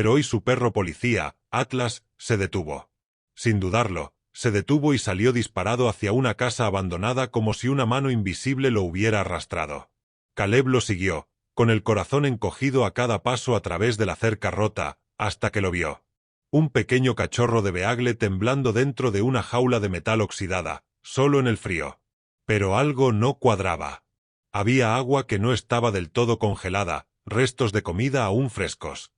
pero hoy su perro policía, Atlas, se detuvo. Sin dudarlo, se detuvo y salió disparado hacia una casa abandonada como si una mano invisible lo hubiera arrastrado. Caleb lo siguió, con el corazón encogido a cada paso a través de la cerca rota, hasta que lo vio. Un pequeño cachorro de beagle temblando dentro de una jaula de metal oxidada, solo en el frío. Pero algo no cuadraba. Había agua que no estaba del todo congelada, restos de comida aún frescos.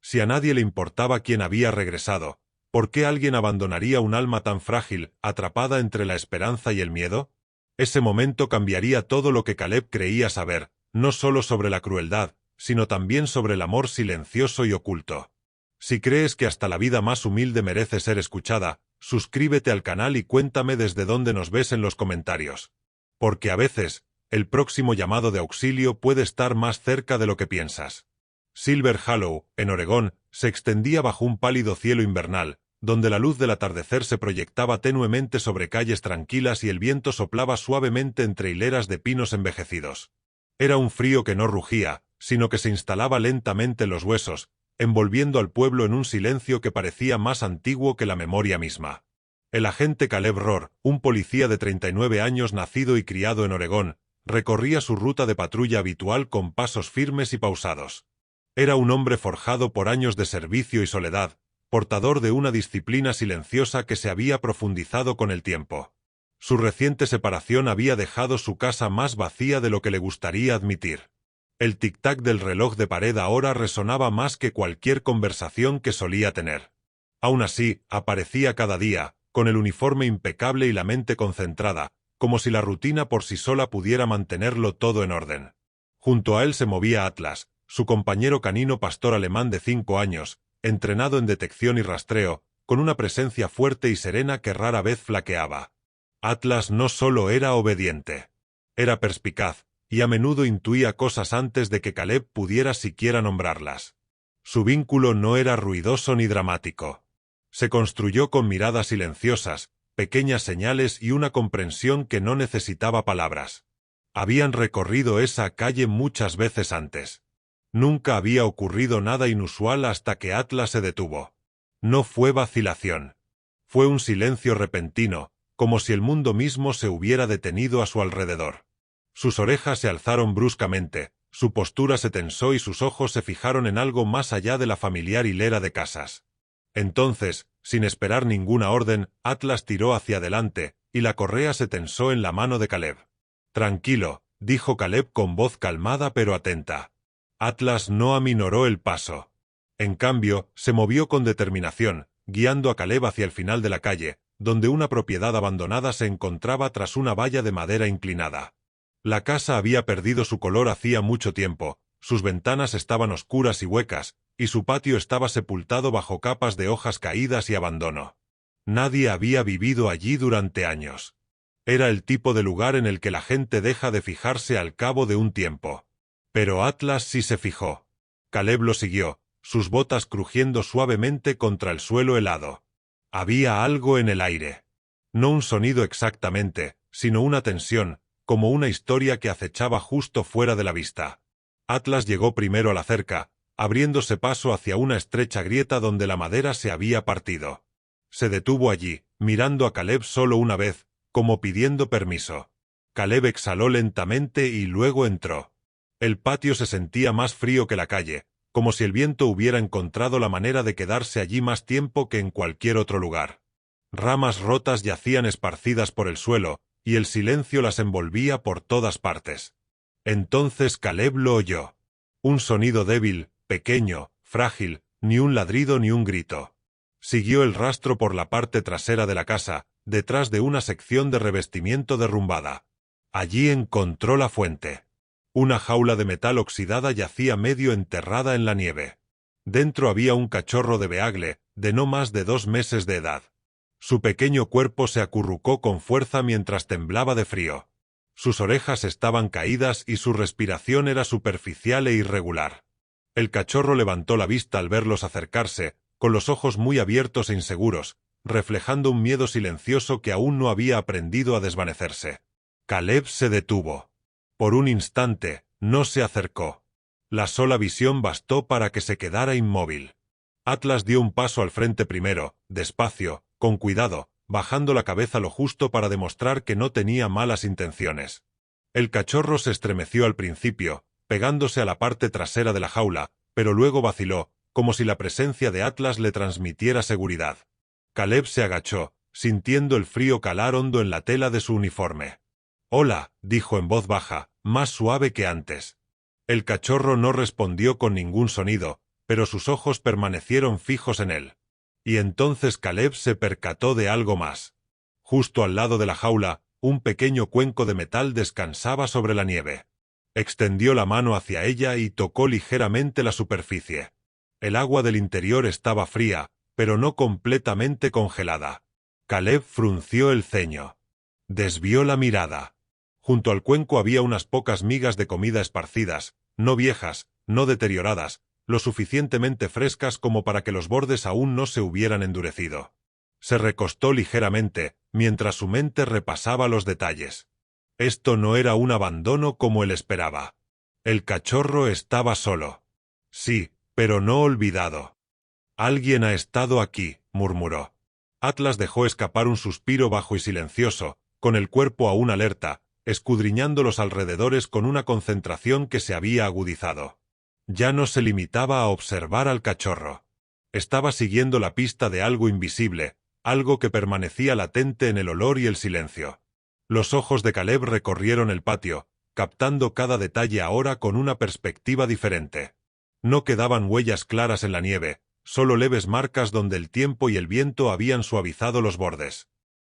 Si a nadie le importaba quién había regresado, ¿por qué alguien abandonaría un alma tan frágil, atrapada entre la esperanza y el miedo? Ese momento cambiaría todo lo que Caleb creía saber, no solo sobre la crueldad, sino también sobre el amor silencioso y oculto. Si crees que hasta la vida más humilde merece ser escuchada, suscríbete al canal y cuéntame desde dónde nos ves en los comentarios. Porque a veces, el próximo llamado de auxilio puede estar más cerca de lo que piensas. Silver Hollow, en Oregón, se extendía bajo un pálido cielo invernal, donde la luz del atardecer se proyectaba tenuemente sobre calles tranquilas y el viento soplaba suavemente entre hileras de pinos envejecidos. Era un frío que no rugía, sino que se instalaba lentamente en los huesos, envolviendo al pueblo en un silencio que parecía más antiguo que la memoria misma. El agente Caleb Rohr, un policía de 39 años nacido y criado en Oregón, recorría su ruta de patrulla habitual con pasos firmes y pausados. Era un hombre forjado por años de servicio y soledad, portador de una disciplina silenciosa que se había profundizado con el tiempo. Su reciente separación había dejado su casa más vacía de lo que le gustaría admitir. El tic-tac del reloj de pared ahora resonaba más que cualquier conversación que solía tener. Aún así, aparecía cada día, con el uniforme impecable y la mente concentrada, como si la rutina por sí sola pudiera mantenerlo todo en orden. Junto a él se movía Atlas, su compañero canino pastor alemán de 5 años, entrenado en detección y rastreo, con una presencia fuerte y serena que rara vez flaqueaba. Atlas no solo era obediente, era perspicaz, y a menudo intuía cosas antes de que Caleb pudiera siquiera nombrarlas. Su vínculo no era ruidoso ni dramático. Se construyó con miradas silenciosas, pequeñas señales y una comprensión que no necesitaba palabras. Habían recorrido esa calle muchas veces antes. Nunca había ocurrido nada inusual hasta que Atlas se detuvo. No fue vacilación. Fue un silencio repentino, como si el mundo mismo se hubiera detenido a su alrededor. Sus orejas se alzaron bruscamente, su postura se tensó y sus ojos se fijaron en algo más allá de la familiar hilera de casas. Entonces, sin esperar ninguna orden, Atlas tiró hacia adelante, y la correa se tensó en la mano de Caleb. «Tranquilo», dijo Caleb con voz calmada pero atenta. Atlas no aminoró el paso. En cambio, se movió con determinación, guiando a Caleb hacia el final de la calle, donde una propiedad abandonada se encontraba tras una valla de madera inclinada. La casa había perdido su color hacía mucho tiempo, sus ventanas estaban oscuras y huecas, y su patio estaba sepultado bajo capas de hojas caídas y abandono. Nadie había vivido allí durante años. Era el tipo de lugar en el que la gente deja de fijarse al cabo de un tiempo. Pero Atlas sí se fijó. Caleb lo siguió, sus botas crujiendo suavemente contra el suelo helado. Había algo en el aire. No un sonido exactamente, sino una tensión, como una historia que acechaba justo fuera de la vista. Atlas llegó primero a la cerca, abriéndose paso hacia una estrecha grieta donde la madera se había partido. Se detuvo allí, mirando a Caleb solo una vez, como pidiendo permiso. Caleb exhaló lentamente y luego entró. El patio se sentía más frío que la calle, como si el viento hubiera encontrado la manera de quedarse allí más tiempo que en cualquier otro lugar. Ramas rotas yacían esparcidas por el suelo, y el silencio las envolvía por todas partes. Entonces Caleb lo oyó. Un sonido débil, pequeño, frágil, ni un ladrido ni un grito. Siguió el rastro por la parte trasera de la casa, detrás de una sección de revestimiento derrumbada. Allí encontró la fuente. Una jaula de metal oxidada yacía medio enterrada en la nieve. Dentro había un cachorro de beagle, de no más de 2 meses de edad. Su pequeño cuerpo se acurrucó con fuerza mientras temblaba de frío. Sus orejas estaban caídas y su respiración era superficial e irregular. El cachorro levantó la vista al verlos acercarse, con los ojos muy abiertos e inseguros, reflejando un miedo silencioso que aún no había aprendido a desvanecerse. Caleb se detuvo. Por un instante, no se acercó. La sola visión bastó para que se quedara inmóvil. Atlas dio un paso al frente primero, despacio, con cuidado, bajando la cabeza lo justo para demostrar que no tenía malas intenciones. El cachorro se estremeció al principio, pegándose a la parte trasera de la jaula, pero luego vaciló, como si la presencia de Atlas le transmitiera seguridad. Caleb se agachó, sintiendo el frío calar hondo en la tela de su uniforme. «Hola», dijo en voz baja, más suave que antes. El cachorro no respondió con ningún sonido, pero sus ojos permanecieron fijos en él. Y entonces Caleb se percató de algo más. Justo al lado de la jaula, un pequeño cuenco de metal descansaba sobre la nieve. Extendió la mano hacia ella y tocó ligeramente la superficie. El agua del interior estaba fría, pero no completamente congelada. Caleb frunció el ceño. Desvió la mirada. Junto al cuenco había unas pocas migas de comida esparcidas, no viejas, no deterioradas, lo suficientemente frescas como para que los bordes aún no se hubieran endurecido. Se recostó ligeramente, mientras su mente repasaba los detalles. Esto no era un abandono como él esperaba. El cachorro estaba solo. Sí, pero no olvidado. «Alguien ha estado aquí», murmuró. Atlas dejó escapar un suspiro bajo y silencioso, con el cuerpo aún alerta, escudriñando los alrededores con una concentración que se había agudizado. Ya no se limitaba a observar al cachorro. Estaba siguiendo la pista de algo invisible, algo que permanecía latente en el olor y el silencio. Los ojos de Caleb recorrieron el patio, captando cada detalle ahora con una perspectiva diferente. No quedaban huellas claras en la nieve, solo leves marcas donde el tiempo y el viento habían suavizado los bordes.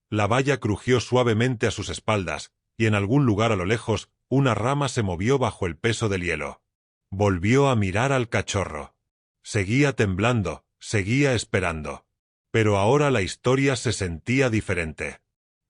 La valla crujió suavemente a sus espaldas, y en algún lugar a lo lejos, una rama se movió bajo el peso del hielo. Volvió a mirar al cachorro. Seguía temblando, seguía esperando. Pero ahora la historia se sentía diferente.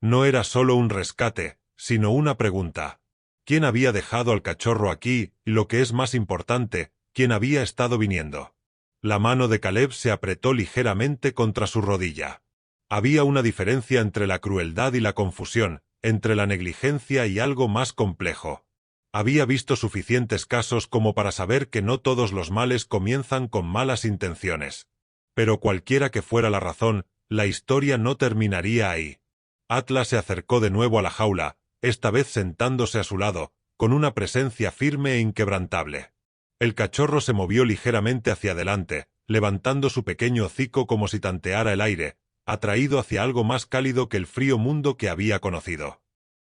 No era solo un rescate, sino una pregunta. ¿Quién había dejado al cachorro aquí, y lo que es más importante, quién había estado viniendo? La mano de Caleb se apretó ligeramente contra su rodilla. Había una diferencia entre la crueldad y la confusión, entre la negligencia y algo más complejo. Había visto suficientes casos como para saber que no todos los males comienzan con malas intenciones. Pero cualquiera que fuera la razón, la historia no terminaría ahí. Atlas se acercó de nuevo a la jaula, esta vez sentándose a su lado, con una presencia firme e inquebrantable. El cachorro se movió ligeramente hacia adelante, levantando su pequeño hocico como si tanteara el aire, atraído hacia algo más cálido que el frío mundo que había conocido.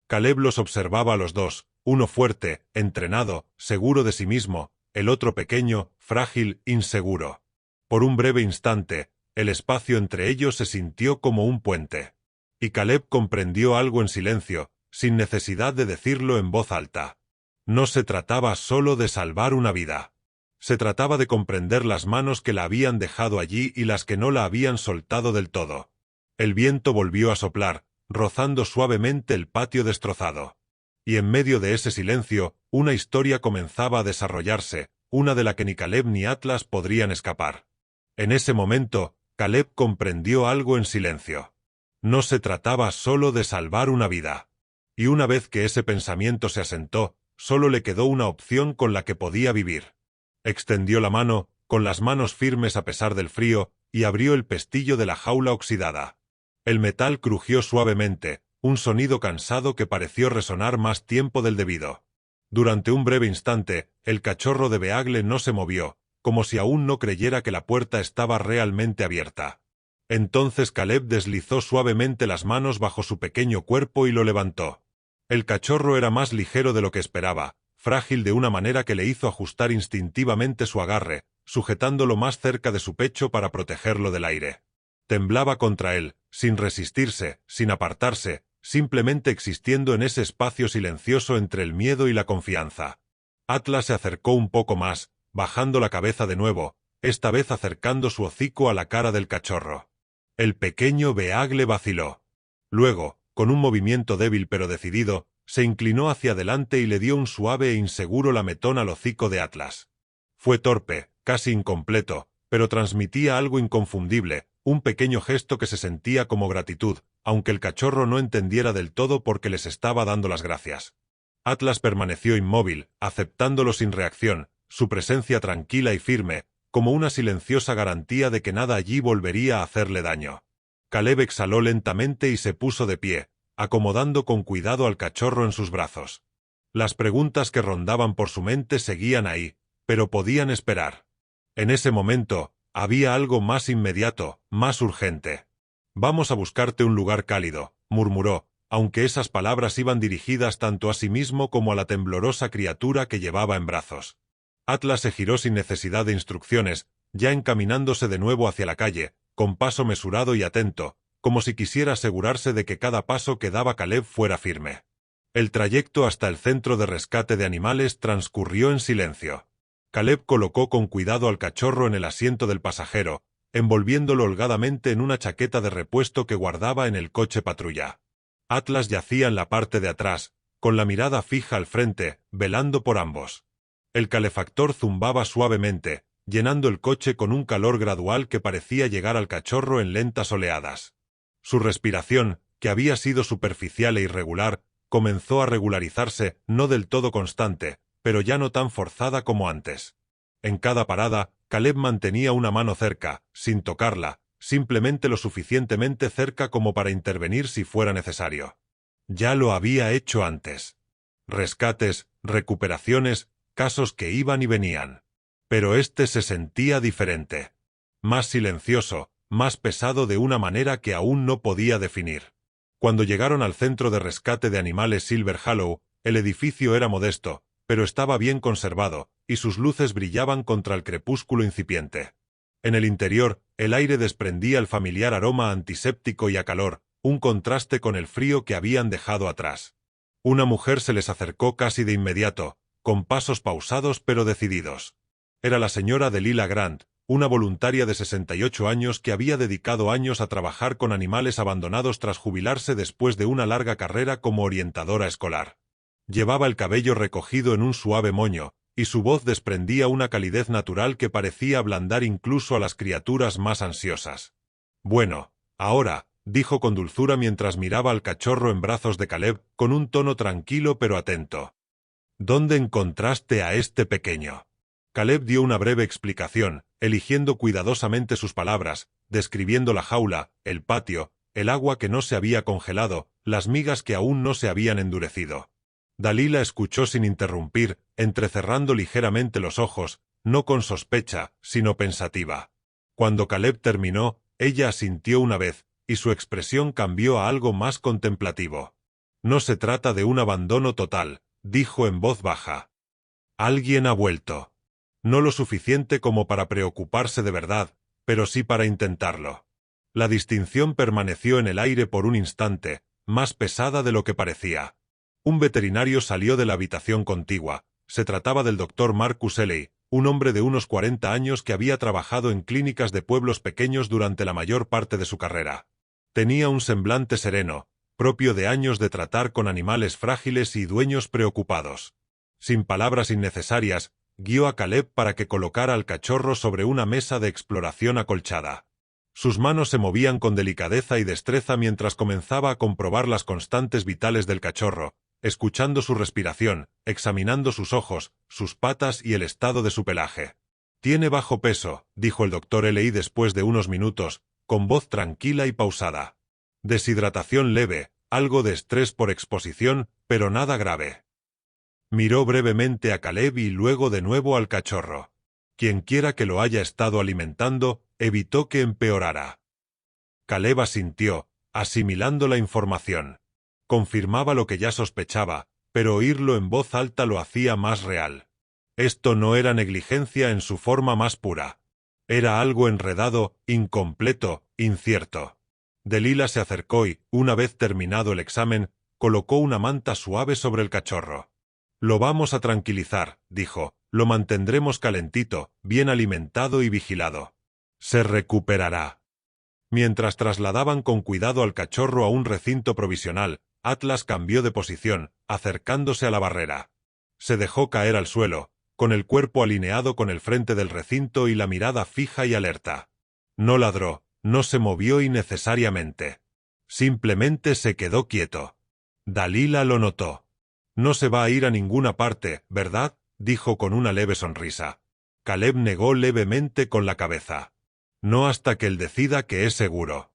Caleb los observaba a los dos, uno fuerte, entrenado, seguro de sí mismo, el otro pequeño, frágil, inseguro. Por un breve instante, el espacio entre ellos se sintió como un puente. Y Caleb comprendió algo en silencio, sin necesidad de decirlo en voz alta. No se trataba solo de salvar una vida. Se trataba de comprender las manos que la habían dejado allí y las que no la habían soltado del todo. El viento volvió a soplar, rozando suavemente el patio destrozado. Y en medio de ese silencio, una historia comenzaba a desarrollarse, una de la que ni Caleb ni Atlas podrían escapar. En ese momento, Caleb comprendió algo en silencio. No se trataba solo de salvar una vida. Y una vez que ese pensamiento se asentó, solo le quedó una opción con la que podía vivir. Extendió la mano, con las manos firmes a pesar del frío, y abrió el pestillo de la jaula oxidada. El metal crujió suavemente, un sonido cansado que pareció resonar más tiempo del debido. Durante un breve instante, el cachorro de Beagle no se movió, como si aún no creyera que la puerta estaba realmente abierta. Entonces Caleb deslizó suavemente las manos bajo su pequeño cuerpo y lo levantó. El cachorro era más ligero de lo que esperaba, frágil de una manera que le hizo ajustar instintivamente su agarre, sujetándolo más cerca de su pecho para protegerlo del aire. Temblaba contra él, sin resistirse, sin apartarse, simplemente existiendo en ese espacio silencioso entre el miedo y la confianza. Atlas se acercó un poco más, bajando la cabeza de nuevo, esta vez acercando su hocico a la cara del cachorro. El pequeño Beagle vaciló. Luego, con un movimiento débil pero decidido, se inclinó hacia adelante y le dio un suave e inseguro lametón al hocico de Atlas. Fue torpe, casi incompleto, pero transmitía algo inconfundible, un pequeño gesto que se sentía como gratitud, aunque el cachorro no entendiera del todo por qué les estaba dando las gracias. Atlas permaneció inmóvil, aceptándolo sin reacción, su presencia tranquila y firme, como una silenciosa garantía de que nada allí volvería a hacerle daño. Caleb exhaló lentamente y se puso de pie, acomodando con cuidado al cachorro en sus brazos. Las preguntas que rondaban por su mente seguían ahí, pero podían esperar. En ese momento, había algo más inmediato, más urgente. «Vamos a buscarte un lugar cálido», murmuró, aunque esas palabras iban dirigidas tanto a sí mismo como a la temblorosa criatura que llevaba en brazos. Atlas se giró sin necesidad de instrucciones, ya encaminándose de nuevo hacia la calle, con paso mesurado y atento, como si quisiera asegurarse de que cada paso que daba Caleb fuera firme. El trayecto hasta el centro de rescate de animales transcurrió en silencio. Caleb colocó con cuidado al cachorro en el asiento del pasajero, envolviéndolo holgadamente en una chaqueta de repuesto que guardaba en el coche patrulla. Atlas yacía en la parte de atrás, con la mirada fija al frente, velando por ambos. El calefactor zumbaba suavemente, llenando el coche con un calor gradual que parecía llegar al cachorro en lentas oleadas. Su respiración, que había sido superficial e irregular, comenzó a regularizarse, no del todo constante, pero ya no tan forzada como antes. En cada parada, Caleb mantenía una mano cerca, sin tocarla, simplemente lo suficientemente cerca como para intervenir si fuera necesario. Ya lo había hecho antes. Rescates, recuperaciones, casos que iban y venían. Pero este se sentía diferente. Más silencioso, más pesado de una manera que aún no podía definir. Cuando llegaron al centro de rescate de animales Silver Hollow, el edificio era modesto, pero estaba bien conservado, y sus luces brillaban contra el crepúsculo incipiente. En el interior, el aire desprendía el familiar aroma antiséptico y a calor, un contraste con el frío que habían dejado atrás. Una mujer se les acercó casi de inmediato, con pasos pausados pero decididos. Era la señora Delilah Grant, una voluntaria de 68 años que había dedicado años a trabajar con animales abandonados tras jubilarse después de una larga carrera como orientadora escolar. Llevaba el cabello recogido en un suave moño, y su voz desprendía una calidez natural que parecía ablandar incluso a las criaturas más ansiosas. «Bueno, ahora», dijo con dulzura mientras miraba al cachorro en brazos de Caleb, con un tono tranquilo pero atento. «¿Dónde encontraste a este pequeño?» Caleb dio una breve explicación, eligiendo cuidadosamente sus palabras, describiendo la jaula, el patio, el agua que no se había congelado, las migas que aún no se habían endurecido. Delilah escuchó sin interrumpir, entrecerrando ligeramente los ojos, no con sospecha, sino pensativa. Cuando Caleb terminó, ella asintió una vez, y su expresión cambió a algo más contemplativo. «No se trata de un abandono total», dijo en voz baja. «Alguien ha vuelto. No lo suficiente como para preocuparse de verdad, pero sí para intentarlo». La distinción permaneció en el aire por un instante, más pesada de lo que parecía. Un veterinario salió de la habitación contigua. Se trataba del doctor Marcus Elley, un hombre de unos 40 años que había trabajado en clínicas de pueblos pequeños durante la mayor parte de su carrera. Tenía un semblante sereno, propio de años de tratar con animales frágiles y dueños preocupados. Sin palabras innecesarias, guió a Caleb para que colocara al cachorro sobre una mesa de exploración acolchada. Sus manos se movían con delicadeza y destreza mientras comenzaba a comprobar las constantes vitales del cachorro, escuchando su respiración, examinando sus ojos, sus patas y el estado de su pelaje. «Tiene bajo peso», dijo el doctor Elley después de unos minutos, con voz tranquila y pausada. «Deshidratación leve, algo de estrés por exposición, pero nada grave». Miró brevemente a Caleb y luego de nuevo al cachorro. Quienquiera que lo haya estado alimentando, evitó que empeorara. Caleb asintió, asimilando la información. Confirmaba lo que ya sospechaba, pero oírlo en voz alta lo hacía más real. Esto no era negligencia en su forma más pura. Era algo enredado, incompleto, incierto. Delilah se acercó y, una vez terminado el examen, colocó una manta suave sobre el cachorro. «Lo vamos a tranquilizar», dijo, «lo mantendremos calentito, bien alimentado y vigilado. Se recuperará». Mientras trasladaban con cuidado al cachorro a un recinto provisional, Atlas cambió de posición, acercándose a la barrera. Se dejó caer al suelo, con el cuerpo alineado con el frente del recinto y la mirada fija y alerta. No ladró, no se movió innecesariamente. Simplemente se quedó quieto. Delilah lo notó. «No se va a ir a ninguna parte, ¿verdad?», dijo con una leve sonrisa. Caleb negó levemente con la cabeza. No hasta que él decida que es seguro.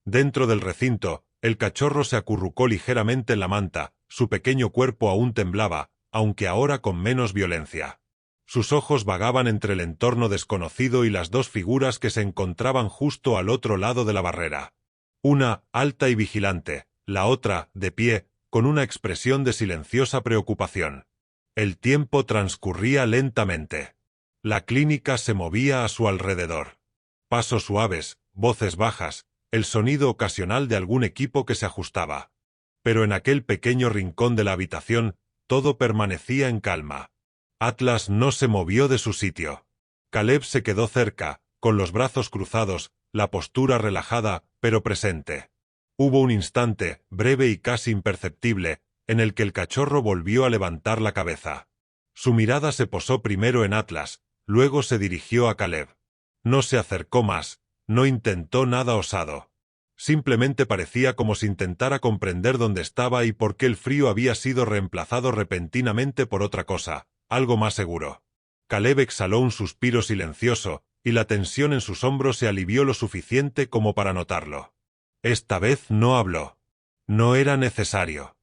Dentro del recinto, el cachorro se acurrucó ligeramente en la manta, su pequeño cuerpo aún temblaba, aunque ahora con menos violencia. Sus ojos vagaban entre el entorno desconocido y las dos figuras que se encontraban justo al otro lado de la barrera. Una, alta y vigilante, la otra, de pie, con una expresión de silenciosa preocupación. El tiempo transcurría lentamente. La clínica se movía a su alrededor. Pasos suaves, voces bajas, el sonido ocasional de algún equipo que se ajustaba. Pero en aquel pequeño rincón de la habitación, todo permanecía en calma. Atlas no se movió de su sitio. Caleb se quedó cerca, con los brazos cruzados, la postura relajada, pero presente. Hubo un instante, breve y casi imperceptible, en el que el cachorro volvió a levantar la cabeza. Su mirada se posó primero en Atlas, luego se dirigió a Caleb. No se acercó más, no intentó nada osado. Simplemente parecía como si intentara comprender dónde estaba y por qué el frío había sido reemplazado repentinamente por otra cosa, algo más seguro. Caleb exhaló un suspiro silencioso, y la tensión en sus hombros se alivió lo suficiente como para notarlo. Esta vez no habló. No era necesario.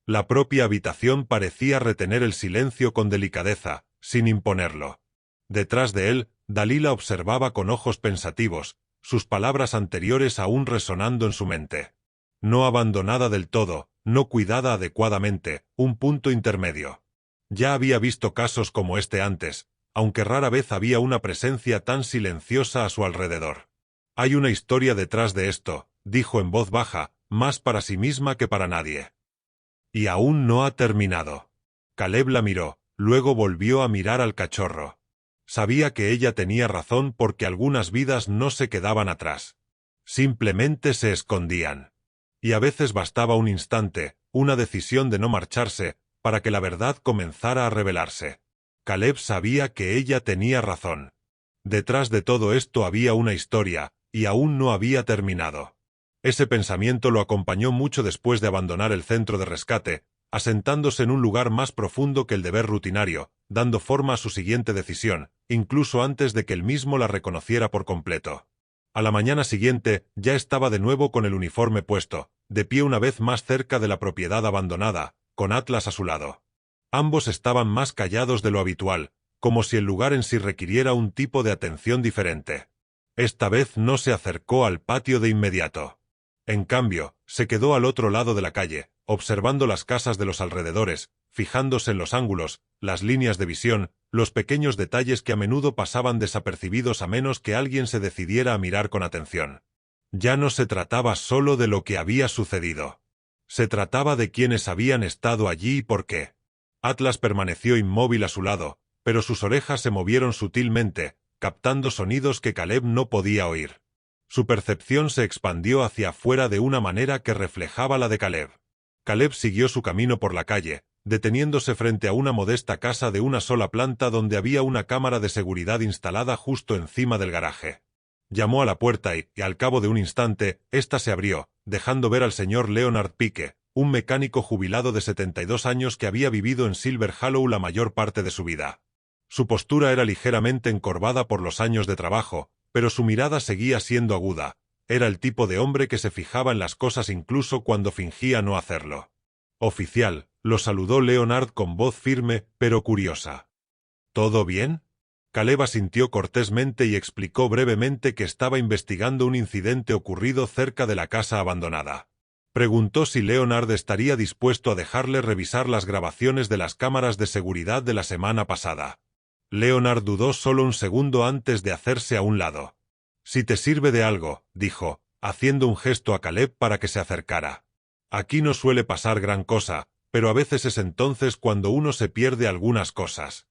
La propia habitación parecía retener el silencio con delicadeza, sin imponerlo. Detrás de él, Dalila observaba con ojos pensativos, sus palabras anteriores aún resonando en su mente. No abandonada del todo, no cuidada adecuadamente, un punto intermedio. Ya había visto casos como este antes, aunque rara vez había una presencia tan silenciosa a su alrededor. Hay una historia detrás de esto, dijo en voz baja, más para sí misma que para nadie. Y aún no ha terminado. Caleb la miró, luego volvió a mirar al cachorro. Sabía que ella tenía razón porque algunas vidas no se quedaban atrás. Simplemente se escondían. Y a veces bastaba un instante, una decisión de no marcharse, para que la verdad comenzara a revelarse. Caleb sabía que ella tenía razón. Detrás de todo esto había una historia, y aún no había terminado. Ese pensamiento lo acompañó mucho después de abandonar el centro de rescate, asentándose en un lugar más profundo que el deber rutinario, dando forma a su siguiente decisión, incluso antes de que él mismo la reconociera por completo. A la mañana siguiente, ya estaba de nuevo con el uniforme puesto, de pie una vez más cerca de la propiedad abandonada, con Atlas a su lado. Ambos estaban más callados de lo habitual, como si el lugar en sí requiriera un tipo de atención diferente. Esta vez no se acercó al patio de inmediato. En cambio, se quedó al otro lado de la calle, observando las casas de los alrededores, fijándose en los ángulos, las líneas de visión, los pequeños detalles que a menudo pasaban desapercibidos a menos que alguien se decidiera a mirar con atención. Ya no se trataba solo de lo que había sucedido. Se trataba de quiénes habían estado allí y por qué. Atlas permaneció inmóvil a su lado, pero sus orejas se movieron sutilmente, captando sonidos que Caleb no podía oír. Su percepción se expandió hacia afuera de una manera que reflejaba la de Caleb. Caleb siguió su camino por la calle, deteniéndose frente a una modesta casa de una sola planta donde había una cámara de seguridad instalada justo encima del garaje. Llamó a la puerta y, al cabo de un instante, ésta se abrió, dejando ver al señor Leonard Pike, un mecánico jubilado de 72 años que había vivido en Silver Hollow la mayor parte de su vida. Su postura era ligeramente encorvada por los años de trabajo, pero su mirada seguía siendo aguda. Era el tipo de hombre que se fijaba en las cosas incluso cuando fingía no hacerlo. «Oficial», lo saludó Leonard con voz firme, pero curiosa. «¿Todo bien?» Caleb asintió cortésmente y explicó brevemente que estaba investigando un incidente ocurrido cerca de la casa abandonada. Preguntó si Leonard estaría dispuesto a dejarle revisar las grabaciones de las cámaras de seguridad de la semana pasada. Leonard dudó solo un segundo antes de hacerse a un lado. «Si te sirve de algo», dijo, haciendo un gesto a Caleb para que se acercara. «Aquí no suele pasar gran cosa, pero a veces es entonces cuando uno se pierde algunas cosas».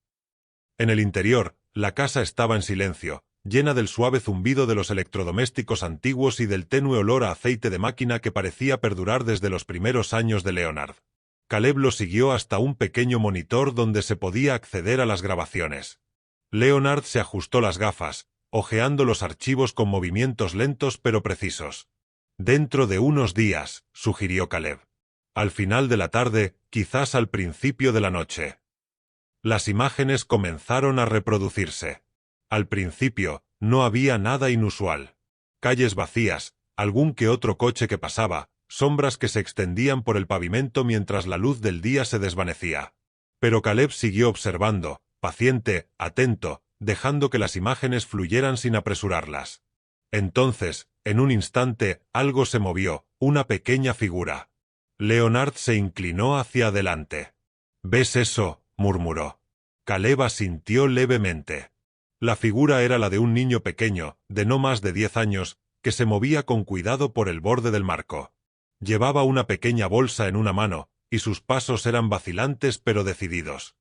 En el interior, la casa estaba en silencio, llena del suave zumbido de los electrodomésticos antiguos y del tenue olor a aceite de máquina que parecía perdurar desde los primeros años de Leonard. Caleb lo siguió hasta un pequeño monitor donde se podía acceder a las grabaciones. Leonard se ajustó las gafas, hojeando los archivos con movimientos lentos pero precisos. «Dentro de unos días», sugirió Caleb. «Al final de la tarde, quizás al principio de la noche». Las imágenes comenzaron a reproducirse. Al principio, no había nada inusual. Calles vacías, algún que otro coche que pasaba, sombras que se extendían por el pavimento mientras la luz del día se desvanecía. Pero Caleb siguió observando, paciente, atento, dejando que las imágenes fluyeran sin apresurarlas. Entonces, en un instante, algo se movió, una pequeña figura. Leonard se inclinó hacia adelante. «¿Ves eso?», murmuró. Caleb asintió levemente. La figura era la de un niño pequeño, de no más de 10 años, que se movía con cuidado por el borde del marco. Llevaba una pequeña bolsa en una mano, y sus pasos eran vacilantes pero decididos.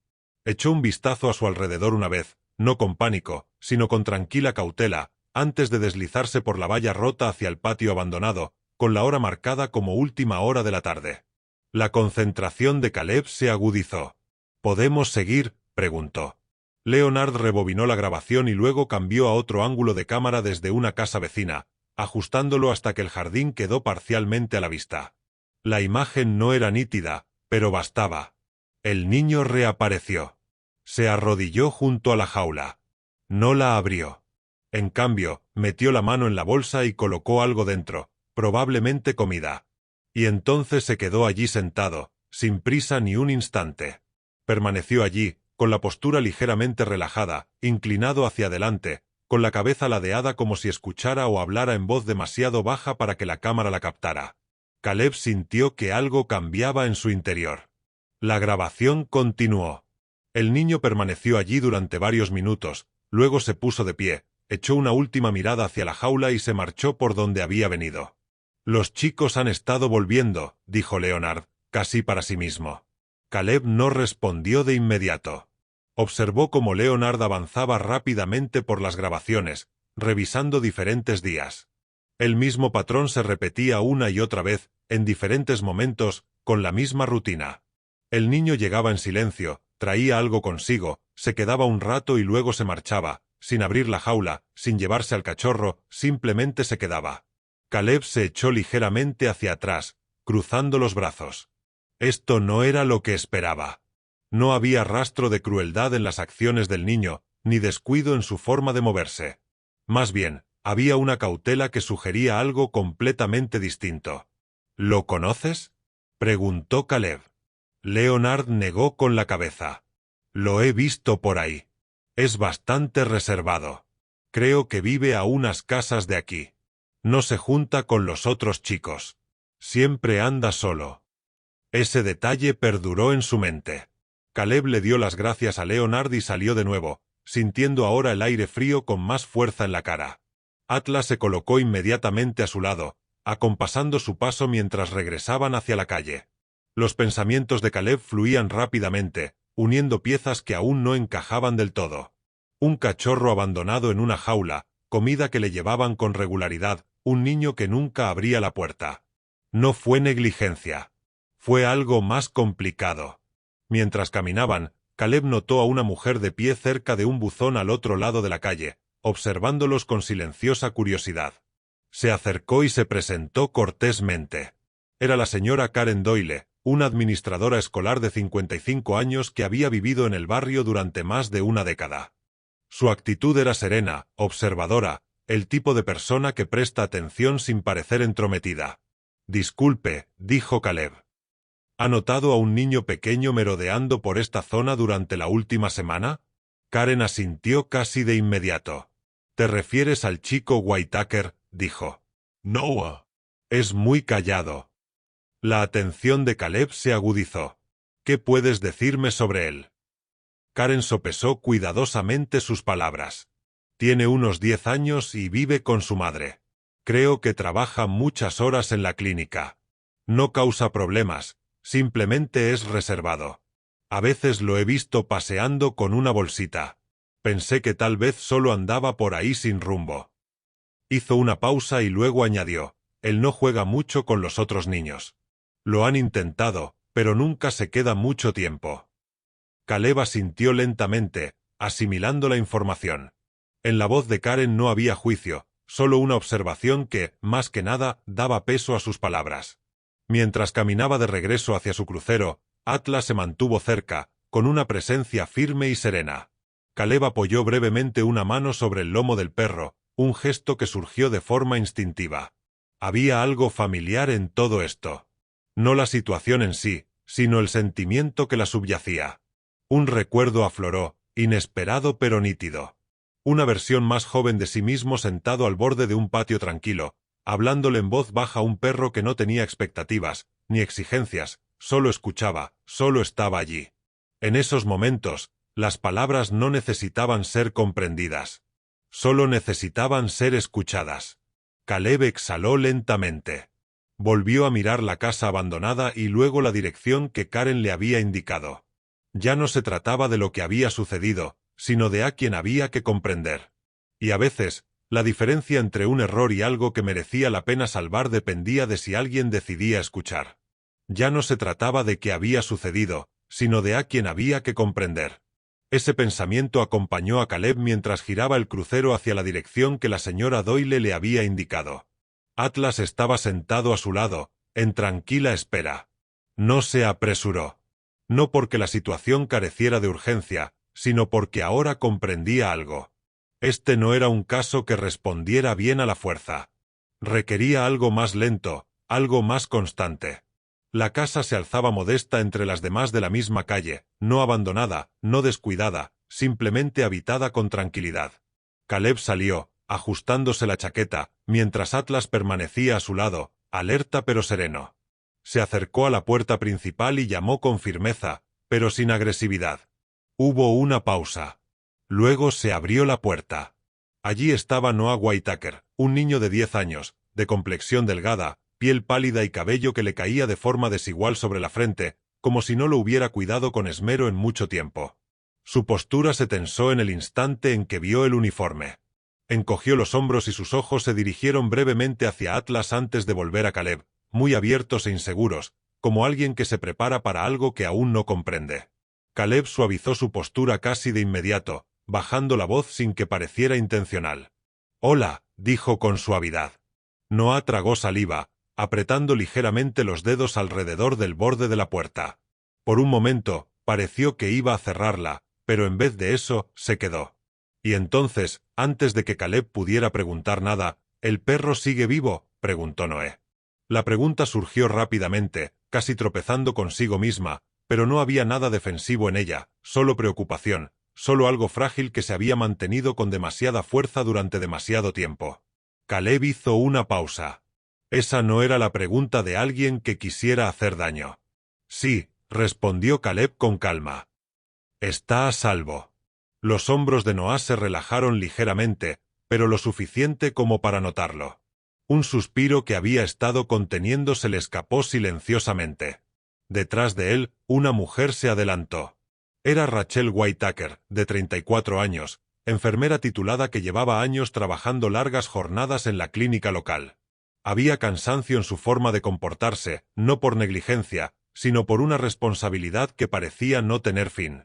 Echó un vistazo a su alrededor una vez, no con pánico, sino con tranquila cautela, antes de deslizarse por la valla rota hacia el patio abandonado, con la hora marcada como última hora de la tarde. La concentración de Caleb se agudizó. «¿Podemos seguir?», preguntó. Leonard rebobinó la grabación y luego cambió a otro ángulo de cámara desde una casa vecina, ajustándolo hasta que el jardín quedó parcialmente a la vista. La imagen no era nítida, pero bastaba. El niño reapareció. Se arrodilló junto a la jaula. No la abrió. En cambio, metió la mano en la bolsa y colocó algo dentro, probablemente comida. Y entonces se quedó allí sentado, sin prisa ni un instante. Permaneció allí, con la postura ligeramente relajada, inclinado hacia adelante, con la cabeza ladeada como si escuchara o hablara en voz demasiado baja para que la cámara la captara. Caleb sintió que algo cambiaba en su interior. La grabación continuó. El niño permaneció allí durante varios minutos, luego se puso de pie, echó una última mirada hacia la jaula y se marchó por donde había venido. «Los chicos han estado volviendo», dijo Leonard, casi para sí mismo. Caleb no respondió de inmediato. Observó cómo Leonard avanzaba rápidamente por las grabaciones, revisando diferentes días. El mismo patrón se repetía una y otra vez, en diferentes momentos, con la misma rutina. El niño llegaba en silencio, traía algo consigo, se quedaba un rato y luego se marchaba, sin abrir la jaula, sin llevarse al cachorro, simplemente se quedaba. Caleb se echó ligeramente hacia atrás, cruzando los brazos. Esto no era lo que esperaba. No había rastro de crueldad en las acciones del niño, ni descuido en su forma de moverse. Más bien, había una cautela que sugería algo completamente distinto. «¿Lo conoces?», preguntó Caleb. Leonard negó con la cabeza. «Lo he visto por ahí. Es bastante reservado. Creo que vive a unas casas de aquí. No se junta con los otros chicos. Siempre anda solo». Ese detalle perduró en su mente. Caleb le dio las gracias a Leonard y salió de nuevo, sintiendo ahora el aire frío con más fuerza en la cara. Atlas se colocó inmediatamente a su lado, acompasando su paso mientras regresaban hacia la calle. Los pensamientos de Caleb fluían rápidamente, uniendo piezas que aún no encajaban del todo. Un cachorro abandonado en una jaula, comida que le llevaban con regularidad, un niño que nunca abría la puerta. No fue negligencia. Fue algo más complicado. Mientras caminaban, Caleb notó a una mujer de pie cerca de un buzón al otro lado de la calle, observándolos con silenciosa curiosidad. Se acercó y se presentó cortésmente. Era la señora Karen Doyle, una administradora escolar de 55 años que había vivido en el barrio durante más de una década. Su actitud era serena, observadora, el tipo de persona que presta atención sin parecer entrometida. «Disculpe», dijo Caleb. ¿Ha notado a un niño pequeño merodeando por esta zona durante la última semana? Karen asintió casi de inmediato. «¿Te refieres al chico Whitaker?», dijo. «Noah. Es muy callado». La atención de Caleb se agudizó. «¿Qué puedes decirme sobre él?». Karen sopesó cuidadosamente sus palabras. «Tiene unos 10 años y vive con su madre. Creo que trabaja muchas horas en la clínica. No causa problemas. Simplemente es reservado. A veces lo he visto paseando con una bolsita. Pensé que tal vez solo andaba por ahí sin rumbo». Hizo una pausa y luego añadió: «Él no juega mucho con los otros niños. Lo han intentado, pero nunca se queda mucho tiempo». Caleb asintió lentamente, asimilando la información. En la voz de Karen no había juicio, solo una observación que, más que nada, daba peso a sus palabras. Mientras caminaba de regreso hacia su crucero, Atlas se mantuvo cerca, con una presencia firme y serena. Caleb apoyó brevemente una mano sobre el lomo del perro, un gesto que surgió de forma instintiva. Había algo familiar en todo esto. No la situación en sí, sino el sentimiento que la subyacía. Un recuerdo afloró, inesperado pero nítido. Una versión más joven de sí mismo sentado al borde de un patio tranquilo, hablándole en voz baja a un perro que no tenía expectativas, ni exigencias, solo escuchaba, solo estaba allí. En esos momentos, las palabras no necesitaban ser comprendidas. Solo necesitaban ser escuchadas. Caleb exhaló lentamente. Volvió a mirar la casa abandonada y luego la dirección que Karen le había indicado. Ya no se trataba de lo que había sucedido, sino de a quien había que comprender. Y a veces, la diferencia entre un error y algo que merecía la pena salvar dependía de si alguien decidía escuchar. Ya no se trataba de qué había sucedido, sino de a quien había que comprender. Ese pensamiento acompañó a Caleb mientras giraba el crucero hacia la dirección que la señora Doyle le había indicado. Atlas estaba sentado a su lado, en tranquila espera. No se apresuró. No porque la situación careciera de urgencia, sino porque ahora comprendía algo. Este no era un caso que respondiera bien a la fuerza. Requería algo más lento, algo más constante. La casa se alzaba modesta entre las demás de la misma calle, no abandonada, no descuidada, simplemente habitada con tranquilidad. Caleb salió, ajustándose la chaqueta, mientras Atlas permanecía a su lado, alerta pero sereno. Se acercó a la puerta principal y llamó con firmeza, pero sin agresividad. Hubo una pausa. Luego se abrió la puerta. Allí estaba Noah Whitaker, un niño de 10 años, de complexión delgada, piel pálida y cabello que le caía de forma desigual sobre la frente, como si no lo hubiera cuidado con esmero en mucho tiempo. Su postura se tensó en el instante en que vio el uniforme. Encogió los hombros y sus ojos se dirigieron brevemente hacia Atlas antes de volver a Caleb, muy abiertos e inseguros, como alguien que se prepara para algo que aún no comprende. Caleb suavizó su postura casi de inmediato, bajando la voz sin que pareciera intencional. «Hola», dijo con suavidad. Noah tragó saliva, apretando ligeramente los dedos alrededor del borde de la puerta. Por un momento, pareció que iba a cerrarla, pero en vez de eso, se quedó. Y entonces, antes de que Caleb pudiera preguntar nada, «¿El perro sigue vivo?», preguntó Noé. La pregunta surgió rápidamente, casi tropezando consigo misma, pero no había nada defensivo en ella, solo preocupación, solo algo frágil que se había mantenido con demasiada fuerza durante demasiado tiempo. Caleb hizo una pausa. Esa no era la pregunta de alguien que quisiera hacer daño. «Sí», respondió Caleb con calma. «Está a salvo». Los hombros de Noah se relajaron ligeramente, pero lo suficiente como para notarlo. Un suspiro que había estado conteniendo se le escapó silenciosamente. Detrás de él, una mujer se adelantó. Era Rachel Whitaker, de 34 años, enfermera titulada que llevaba años trabajando largas jornadas en la clínica local. Había cansancio en su forma de comportarse, no por negligencia, sino por una responsabilidad que parecía no tener fin.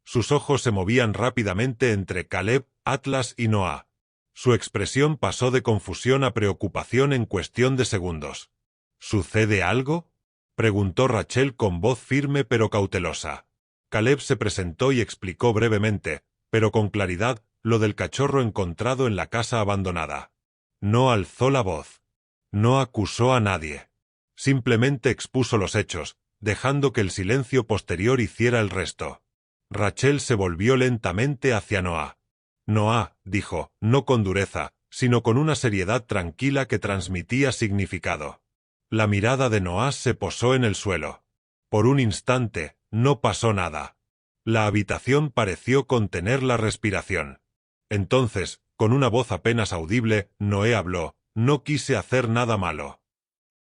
Sus ojos se movían rápidamente entre Caleb, Atlas y Noah. Su expresión pasó de confusión a preocupación en cuestión de segundos. «¿Sucede algo?», preguntó Rachel con voz firme pero cautelosa. Caleb se presentó y explicó brevemente, pero con claridad, lo del cachorro encontrado en la casa abandonada. No alzó la voz. No acusó a nadie. Simplemente expuso los hechos, dejando que el silencio posterior hiciera el resto. Rachel se volvió lentamente hacia Noah. «Noah», dijo, no con dureza, sino con una seriedad tranquila que transmitía significado. La mirada de Noah se posó en el suelo. Por un instante, no pasó nada. La habitación pareció contener la respiración. Entonces, con una voz apenas audible, Noé habló: «No quise hacer nada malo».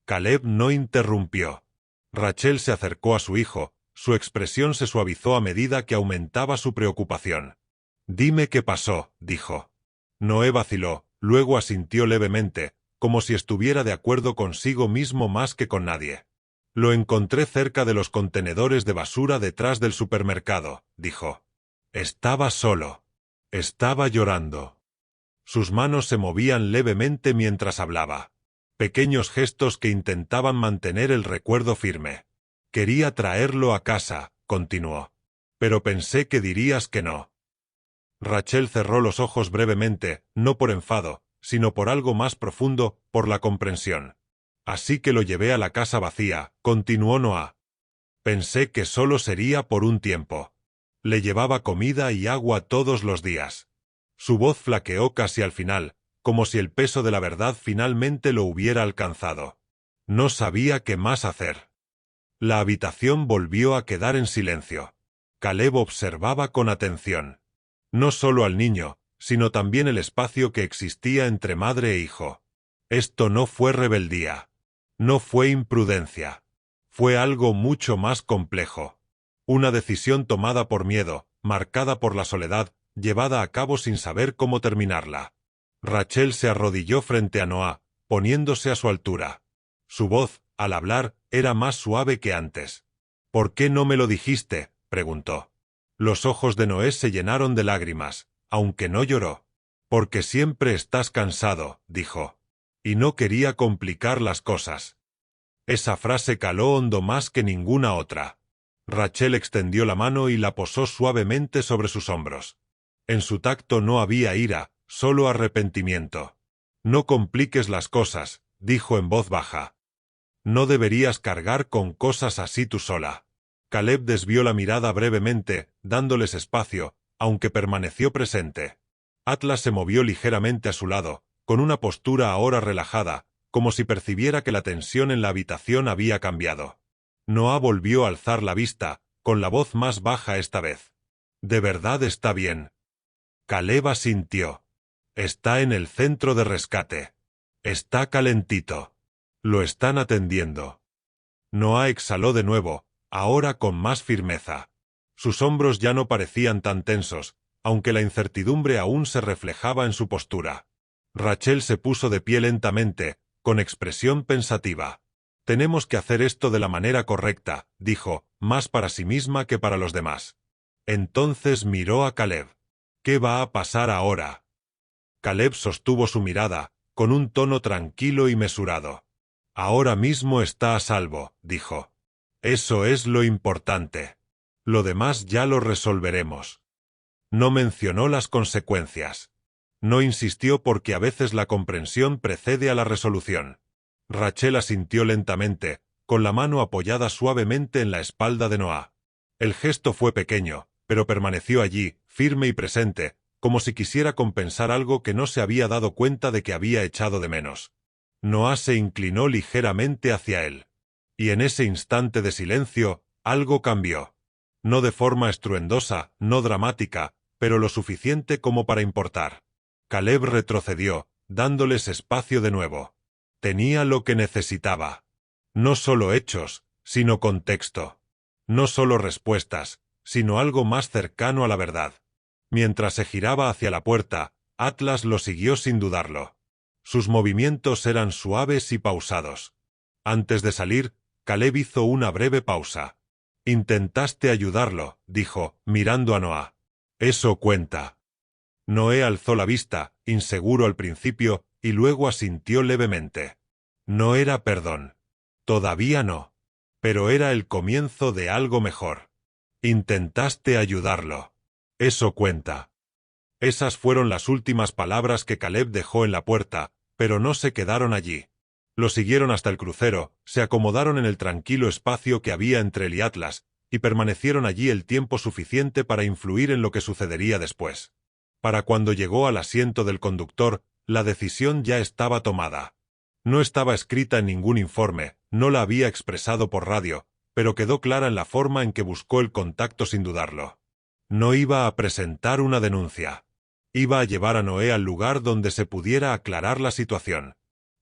Caleb no interrumpió. Rachel se acercó a su hijo, su expresión se suavizó a medida que aumentaba su preocupación. «Dime qué pasó», dijo. Noé vaciló, luego asintió levemente, como si estuviera de acuerdo consigo mismo más que con nadie. «Lo encontré cerca de los contenedores de basura detrás del supermercado», dijo. «Estaba solo. Estaba llorando». Sus manos se movían levemente mientras hablaba. Pequeños gestos que intentaban mantener el recuerdo firme. «Quería traerlo a casa», continuó. «Pero pensé que dirías que no». Rachel cerró los ojos brevemente, no por enfado, sino por algo más profundo, por la comprensión. Así que lo llevé a la casa vacía, continuó Noah. Pensé que solo sería por un tiempo. Le llevaba comida y agua todos los días. Su voz flaqueó casi al final, como si el peso de la verdad finalmente lo hubiera alcanzado. No sabía qué más hacer. La habitación volvió a quedar en silencio. Caleb observaba con atención. No solo al niño, sino también el espacio que existía entre madre e hijo. Esto no fue rebeldía. No fue imprudencia. Fue algo mucho más complejo. Una decisión tomada por miedo, marcada por la soledad, llevada a cabo sin saber cómo terminarla. Rachel se arrodilló frente a Noah, poniéndose a su altura. Su voz, al hablar, era más suave que antes. «¿Por qué no me lo dijiste?», preguntó. Los ojos de Noé se llenaron de lágrimas, aunque no lloró. «Porque siempre estás cansado», dijo. Y no quería complicar las cosas. Esa frase caló hondo más que ninguna otra. Rachel extendió la mano y la posó suavemente sobre sus hombros. En su tacto no había ira, solo arrepentimiento. «No compliques las cosas», dijo en voz baja. «No deberías cargar con cosas así tú sola». Caleb desvió la mirada brevemente, dándoles espacio, aunque permaneció presente. Atlas se movió ligeramente a su lado, con una postura ahora relajada, como si percibiera que la tensión en la habitación había cambiado. Noah volvió a alzar la vista, con la voz más baja esta vez. «¿De verdad está bien?» Caleb asintió. «Está en el centro de rescate. Está calentito. Lo están atendiendo». Noah exhaló de nuevo, ahora con más firmeza. Sus hombros ya no parecían tan tensos, aunque la incertidumbre aún se reflejaba en su postura. Rachel se puso de pie lentamente, con expresión pensativa. «Tenemos que hacer esto de la manera correcta», dijo, más para sí misma que para los demás. Entonces miró a Caleb. «¿Qué va a pasar ahora?» Caleb sostuvo su mirada, con un tono tranquilo y mesurado. «Ahora mismo está a salvo», dijo. «Eso es lo importante. Lo demás ya lo resolveremos». No mencionó las consecuencias. No insistió porque a veces la comprensión precede a la resolución. Rachel asintió lentamente, con la mano apoyada suavemente en la espalda de Noah. El gesto fue pequeño, pero permaneció allí, firme y presente, como si quisiera compensar algo que no se había dado cuenta de que había echado de menos. Noah se inclinó ligeramente hacia él. Y en ese instante de silencio, algo cambió. No de forma estruendosa, no dramática, pero lo suficiente como para importar. Caleb retrocedió, dándoles espacio de nuevo. Tenía lo que necesitaba. No solo hechos, sino contexto. No solo respuestas, sino algo más cercano a la verdad. Mientras se giraba hacia la puerta, Atlas lo siguió sin dudarlo. Sus movimientos eran suaves y pausados. Antes de salir, Caleb hizo una breve pausa. «Intentaste ayudarlo», dijo, mirando a Noah. «Eso cuenta». Noé alzó la vista, inseguro al principio, y luego asintió levemente. No era perdón. Todavía no. Pero era el comienzo de algo mejor. «Intentaste ayudarlo. Eso cuenta». Esas fueron las últimas palabras que Caleb dejó en la puerta, pero no se quedaron allí. Lo siguieron hasta el crucero, se acomodaron en el tranquilo espacio que había entre él y Atlas, y permanecieron allí el tiempo suficiente para influir en lo que sucedería después. Para cuando llegó al asiento del conductor, la decisión ya estaba tomada. No estaba escrita en ningún informe, no la había expresado por radio, pero quedó clara en la forma en que buscó el contacto sin dudarlo. No iba a presentar una denuncia. Iba a llevar a Noé al lugar donde se pudiera aclarar la situación.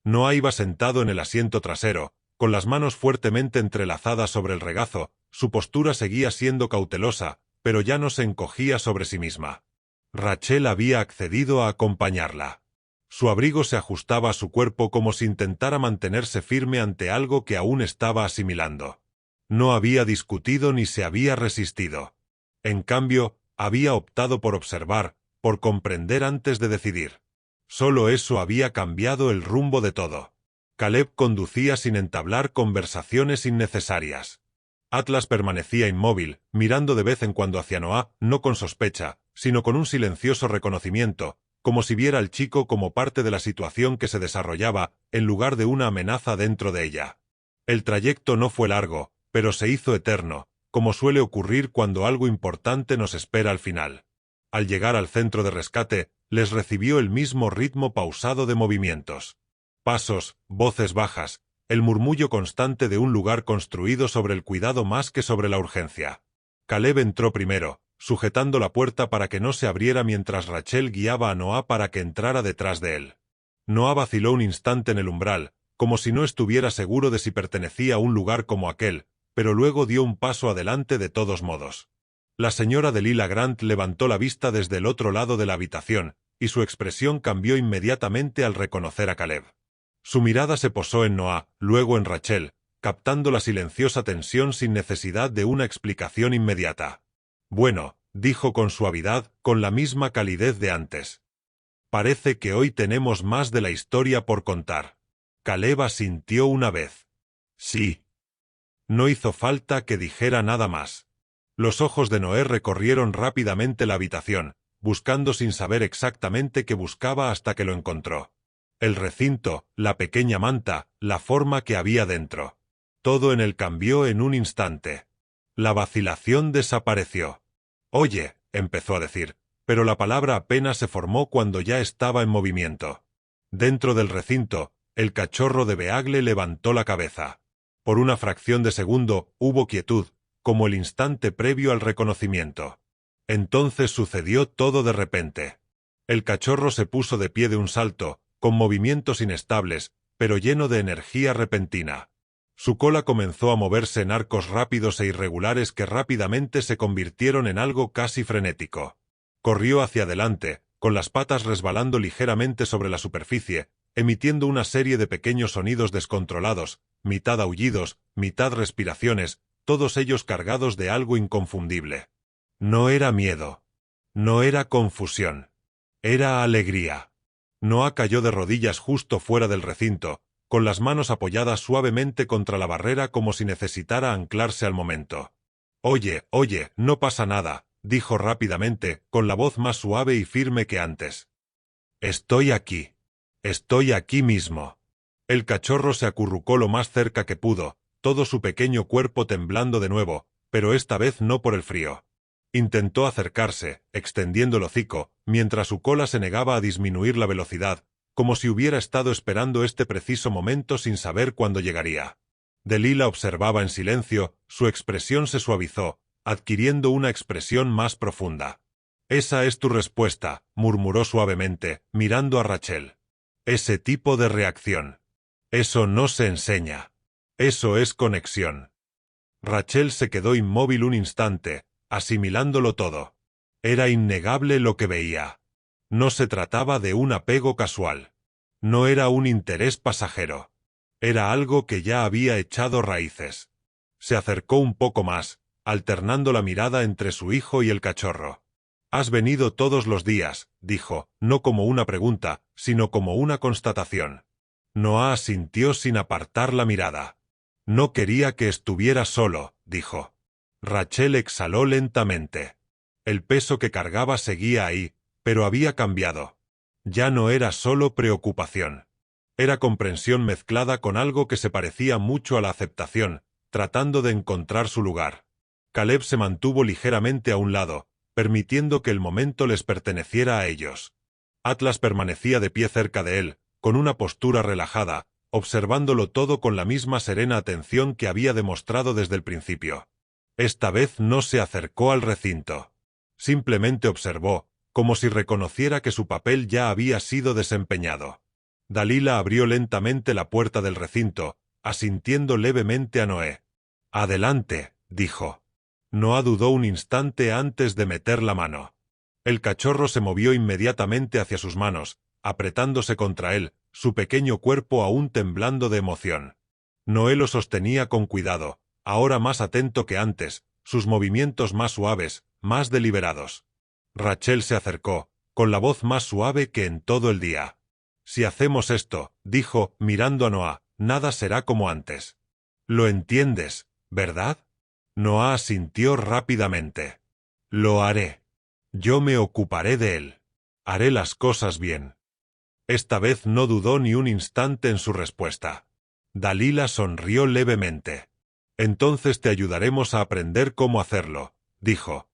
Noah iba sentado en el asiento trasero, con las manos fuertemente entrelazadas sobre el regazo. Su postura seguía siendo cautelosa, pero ya no se encogía sobre sí misma. Rachel había accedido a acompañarla. Su abrigo se ajustaba a su cuerpo como si intentara mantenerse firme ante algo que aún estaba asimilando. No había discutido ni se había resistido. En cambio, había optado por observar, por comprender antes de decidir. Solo eso había cambiado el rumbo de todo. Caleb conducía sin entablar conversaciones innecesarias. Atlas permanecía inmóvil, mirando de vez en cuando hacia Noah, no con sospecha, sino con un silencioso reconocimiento, como si viera al chico como parte de la situación que se desarrollaba, en lugar de una amenaza dentro de ella. El trayecto no fue largo, pero se hizo eterno, como suele ocurrir cuando algo importante nos espera al final. Al llegar al centro de rescate, les recibió el mismo ritmo pausado de movimientos. Pasos, voces bajas, el murmullo constante de un lugar construido sobre el cuidado más que sobre la urgencia. Caleb entró primero, sujetando la puerta para que no se abriera mientras Rachel guiaba a Noah para que entrara detrás de él. Noah vaciló un instante en el umbral, como si no estuviera seguro de si pertenecía a un lugar como aquel, pero luego dio un paso adelante de todos modos. La señora Delilah Grant levantó la vista desde el otro lado de la habitación, y su expresión cambió inmediatamente al reconocer a Caleb. Su mirada se posó en Noah, luego en Rachel, captando la silenciosa tensión sin necesidad de una explicación inmediata. «Bueno», dijo con suavidad, con la misma calidez de antes. «Parece que hoy tenemos más de la historia por contar». Caleb asintió una vez. «Sí». No hizo falta que dijera nada más. Los ojos de Noé recorrieron rápidamente la habitación, buscando sin saber exactamente qué buscaba hasta que lo encontró. El recinto, la pequeña manta, la forma que había dentro. Todo en él cambió en un instante. La vacilación desapareció. «Oye», empezó a decir, pero la palabra apenas se formó cuando ya estaba en movimiento. Dentro del recinto, el cachorro de Beagle levantó la cabeza. Por una fracción de segundo hubo quietud, como el instante previo al reconocimiento. Entonces sucedió todo de repente. El cachorro se puso de pie de un salto, con movimientos inestables, pero lleno de energía repentina. Su cola comenzó a moverse en arcos rápidos e irregulares que rápidamente se convirtieron en algo casi frenético. Corrió hacia adelante, con las patas resbalando ligeramente sobre la superficie, emitiendo una serie de pequeños sonidos descontrolados, mitad aullidos, mitad respiraciones, todos ellos cargados de algo inconfundible. No era miedo. No era confusión. Era alegría. Noah cayó de rodillas justo fuera del recinto, con las manos apoyadas suavemente contra la barrera como si necesitara anclarse al momento. «Oye, no pasa nada», dijo rápidamente, con la voz más suave y firme que antes. «Estoy aquí. Estoy aquí mismo». El cachorro se acurrucó lo más cerca que pudo, todo su pequeño cuerpo temblando de nuevo, pero esta vez no por el frío. Intentó acercarse, extendiendo el hocico, mientras su cola se negaba a disminuir la velocidad, como si hubiera estado esperando este preciso momento sin saber cuándo llegaría. Delilah observaba en silencio, su expresión se suavizó, adquiriendo una expresión más profunda. «Esa es tu respuesta», murmuró suavemente, mirando a Rachel. «Ese tipo de reacción. Eso no se enseña. Eso es conexión». Rachel se quedó inmóvil un instante, asimilándolo todo. Era innegable lo que veía. No se trataba de un apego casual. No era un interés pasajero. Era algo que ya había echado raíces. Se acercó un poco más, alternando la mirada entre su hijo y el cachorro. «Has venido todos los días», dijo, no como una pregunta, sino como una constatación. Noah asintió sin apartar la mirada. «No quería que estuviera solo», dijo. Rachel exhaló lentamente. El peso que cargaba seguía ahí, pero había cambiado. Ya no era solo preocupación. Era comprensión mezclada con algo que se parecía mucho a la aceptación, tratando de encontrar su lugar. Caleb se mantuvo ligeramente a un lado, permitiendo que el momento les perteneciera a ellos. Atlas permanecía de pie cerca de él, con una postura relajada, observándolo todo con la misma serena atención que había demostrado desde el principio. Esta vez no se acercó al recinto. Simplemente observó, como si reconociera que su papel ya había sido desempeñado. Delilah abrió lentamente la puerta del recinto, asintiendo levemente a Noé. «Adelante», dijo. Noah dudó un instante antes de meter la mano. El cachorro se movió inmediatamente hacia sus manos, apretándose contra él, su pequeño cuerpo aún temblando de emoción. Noé lo sostenía con cuidado, ahora más atento que antes, sus movimientos más suaves, más deliberados. Rachel se acercó, con la voz más suave que en todo el día. «Si hacemos esto», dijo, mirando a Noah, «nada será como antes». «Lo entiendes, ¿verdad?» Noah asintió rápidamente. «Lo haré». Yo me ocuparé de él. Haré las cosas bien. Esta vez no dudó ni un instante en su respuesta. Dalila sonrió levemente. Entonces te ayudaremos a aprender cómo hacerlo, dijo.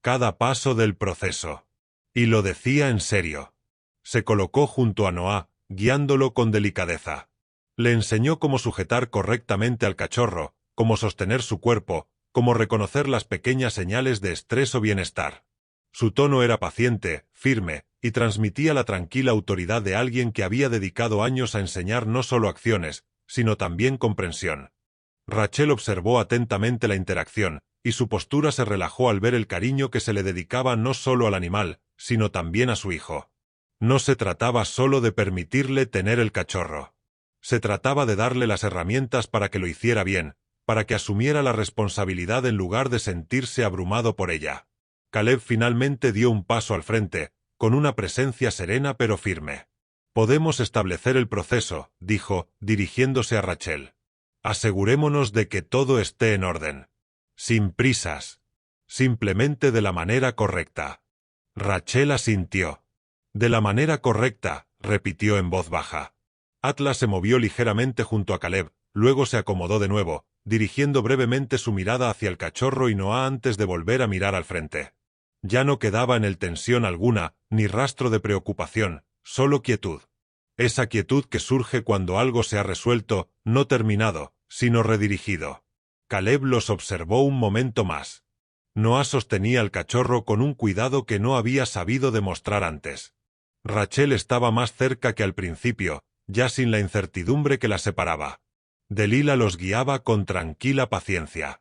Cada paso del proceso. Y lo decía en serio. Se colocó junto a Noah, guiándolo con delicadeza. Le enseñó cómo sujetar correctamente al cachorro, cómo sostener su cuerpo, cómo reconocer las pequeñas señales de estrés o bienestar. Su tono era paciente, firme, y transmitía la tranquila autoridad de alguien que había dedicado años a enseñar no solo acciones, sino también comprensión. Rachel observó atentamente la interacción, y su postura se relajó al ver el cariño que se le dedicaba no solo al animal, sino también a su hijo. No se trataba solo de permitirle tener el cachorro. Se trataba de darle las herramientas para que lo hiciera bien, para que asumiera la responsabilidad en lugar de sentirse abrumado por ella. Caleb finalmente dio un paso al frente, con una presencia serena pero firme. Podemos establecer el proceso, dijo, dirigiéndose a Rachel. Asegurémonos de que todo esté en orden. Sin prisas. Simplemente de la manera correcta. Rachel asintió. De la manera correcta, repitió en voz baja. Atlas se movió ligeramente junto a Caleb, luego se acomodó de nuevo, dirigiendo brevemente su mirada hacia el cachorro y Noah antes de volver a mirar al frente. Ya no quedaba en él tensión alguna, ni rastro de preocupación, solo quietud. Esa quietud que surge cuando algo se ha resuelto, no terminado, sino redirigido. Caleb los observó un momento más. Noah sostenía al cachorro con un cuidado que no había sabido demostrar antes. Rachel estaba más cerca que al principio, ya sin la incertidumbre que la separaba. Dalila los guiaba con tranquila paciencia.